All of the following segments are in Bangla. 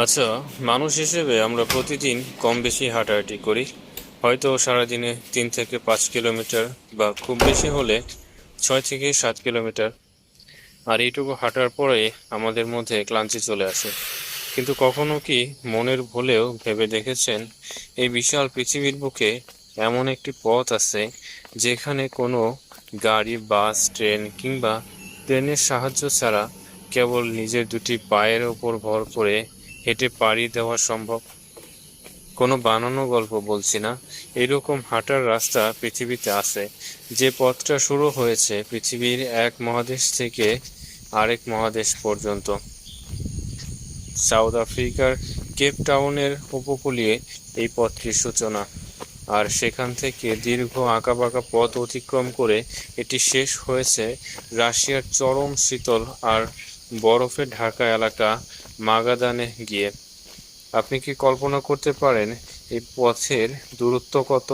আচ্ছা, মানুষ হিসেবে আমরা প্রতিদিন কম বেশি হাঁটাহাঁটি করি। হয়তো সারাদিনে 3 থেকে 5 কিলোমিটার বা খুব বেশি হলে 6 থেকে 7 কিলোমিটার। আর এইটুকু হাঁটার পরে আমাদের মধ্যে ক্লান্তি চলে আসে। কিন্তু কখনো কি মনের ভুলেও ভেবে দেখেছেন এই বিশাল পৃথিবীর বুকে এমন একটি পথ আছে যেখানে কোনো গাড়ি, বাস, ট্রেন কিংবা প্লেনের সাহায্য ছাড়া কেবল নিজের দুটি পায়ের ওপর ভর করে হেঁটে পাড়ি দেওয়া সম্ভব? কোনো বানানো গল্প বলছি না। এরকম হাঁটার রাস্তা পৃথিবীতে আছে, যে পথটা শুরু হয়েছে পৃথিবীর এক মহাদেশ থেকে আরেক মহাদেশ পর্যন্ত। সাউথ আফ্রিকার কেপ টাউনের উপকূলীয় এই পথটির সূচনা, আর সেখান থেকে দীর্ঘ আঁকাবাঁকা পথ অতিক্রম করে এটি শেষ হয়েছে রাশিয়ার চরম শীতল আর বরফে ঢাকা এলাকা মাগাদানে গিয়ে। আপনি কি কল্পনা করতে পারেন এই পথের দূরত্ব কত?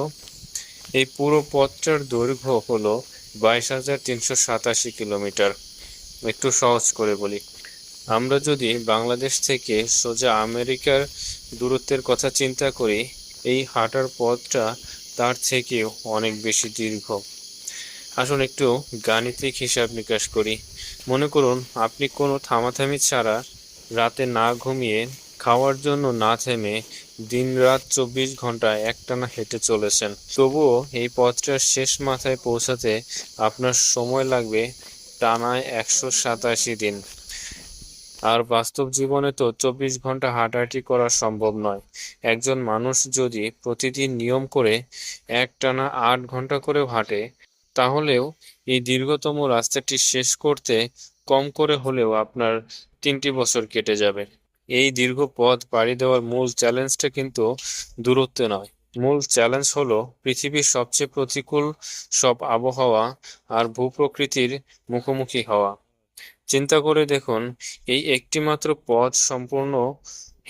এই পুরো পথটার দৈর্ঘ্য হলো 22,387 কিলোমিটার। একটু সহজ করে বলি, আমরা যদি বাংলাদেশ থেকে সোজা আমেরিকার দূরত্বের কথা চিন্তা করি, এই হাঁটার পথটা তার থেকেও অনেক বেশি দীর্ঘ। আসুন একটু গাণিতিক হিসাব নিকাশ করি। মনে করুন আপনি কোনো থামাথামি ছাড়া, রাতে না ঘুমিয়ে, খাওয়ার জন্য না থেমে দিন-রাত 24 ঘন্টা একটানা হেঁটে চলেছেন। তবুও এই পথটার শেষ মাথায় পৌঁছাতে আপনার সময় লাগবে টানা 187 দিন। আর বাস্তব জীবনে তো 24 ঘন্টা হাঁটাহাঁটি করা সম্ভব নয়। একজন মানুষ যদি প্রতিদিন নিয়ম করে একটানা 8 ঘন্টা করেও হাঁটে, তাহলেও এই দীর্ঘতম রাস্তাটি শেষ করতে কম করে হলেও আপনার 3টি বছর কেটে যাবে। এই দীর্ঘ পথ পাড়ি দেওয়ার মূল চ্যালেঞ্জটা কিন্তু দূরত্বে নয়। মূল চ্যালেঞ্জ হলো পৃথিবীর সবচেয়ে প্রতিকূল সব আবহাওয়া আর ভূপ্রকৃতির মুখোমুখি হওয়া। চিন্তা করে দেখুন, এই একটিমাত্র পথ সম্পূর্ণ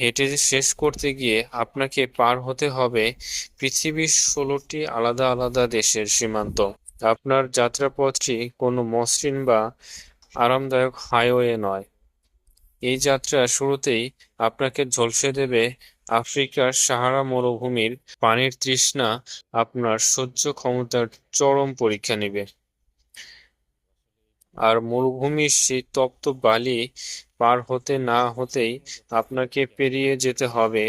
হেঁটে শেষ করতে গিয়ে আপনাকে পার হতে হবে পৃথিবীর 16টি আলাদা আলাদা দেশের সীমান্ত। আপনার যাত্রাপথটি কোনো মসৃণ বা আরামদায়ক হাইওয়ে নয়। এই যাত্রার শুরুতেই আপনাকে ঝলসে দেবে আফ্রিকার সাহারা মরুভূমির পানির তৃষ্ণা। আপনার সহ্য ক্ষমতার চরম পরীক্ষা নেবে। আর মরুভূমির সেই তপ্ত বালি পার হতে না হতেই আপনাকে পেরিয়ে যেতে হবে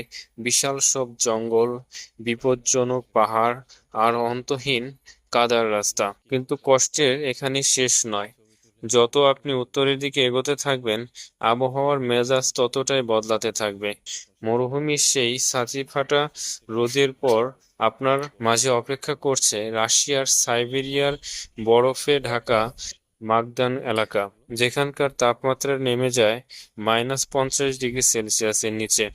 বিশাল সব জঙ্গল, বিপজ্জনক পাহাড় আর অন্তহীন কাদার রাস্তা। কিন্তু কষ্টের এখানে শেষ নয়। যত আপনি উত্তরের দিকে এগোতে থাকবেন, আবহাওয়ার মেজাজ ততটাই বদলাতে থাকবে। মরুভূমির সেই ছাতি ফাটা রোদের পর আপনার মাঝে অপেক্ষা করছে রাশিয়ার সাইবেরিয়ার বরফে ঢাকা মাগদান এলাকা, যেখানকার তাপমাত্রা নেমে যায় -50 ডিগ্রি সেলসিয়াসের নিচে।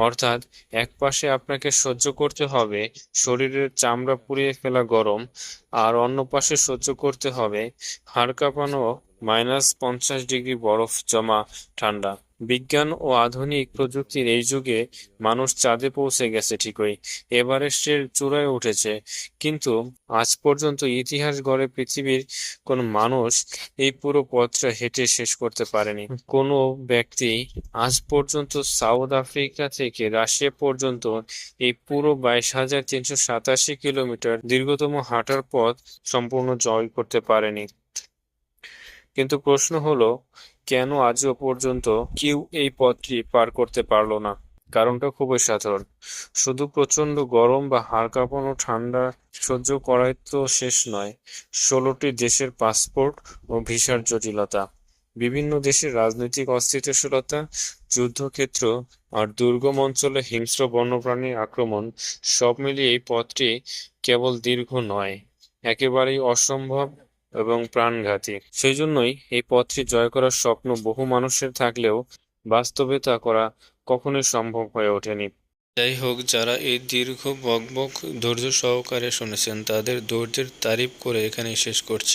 অর্থাৎ এক পাশে আপনাকে সহ্য করতে হবে শরীরের চামড়া পুড়িয়ে ফেলা গরম, আর অন্য পাশে সহ্য করতে হবে হাড় কাঁপানো -50 ডিগ্রি বরফ জমা ঠান্ডা। বিজ্ঞান ও আধুনিক প্রযুক্তির এই যুগে মানুষ চাঁদে পৌঁছে গেছে ঠিকই, এভারেস্টের চূড়ায় উঠেছে, কিন্তু আজ পর্যন্ত ইতিহাস গড়ে পৃথিবীর কোনো মানুষ এই পুরো পথটা হেঁটে শেষ করতে পারেনি। কোনো ব্যক্তি আজ পর্যন্ত সাউথ আফ্রিকা থেকে রাশিয়া পর্যন্ত এই পুরো 22,387 কিলোমিটার দীর্ঘতম হাঁটার পথ সম্পূর্ণ জয় করতে পারেনি। কিন্তু প্রশ্ন হলো, কেন আজও পর্যন্ত কেউ এই পথটি পার করতে পারলো না? কারণটা খুবই সাধারণ। শুধু প্রচন্ড গরম বা হাড় কাঁপানো ঠান্ডা সহ্য করাই তো শেষ নয়, 16টি দেশের পাসপোর্ট ও ভিসার জটিলতা, বিভিন্ন দেশের রাজনৈতিক অস্থিতিশীলতা, যুদ্ধক্ষেত্র আর দুর্গম অঞ্চলে হিংস্র বন্যপ্রাণীর আক্রমণ, সব মিলিয়ে এই পথটি কেবল দীর্ঘ নয়, একেবারেই অসম্ভব এবং প্রাণঘাতী। সেই জন্যই এই পথটি জয় করার স্বপ্ন বহু মানুষের থাকলেও বাস্তবে তা করা কখনোই সম্ভব হয়ে ওঠেনি। যাই হোক, যারা এই দীর্ঘ বকবক ধৈর্য সহকারে শুনেছেন, তাদের ধৈর্যের তারিফ করে এখানেই শেষ করছি।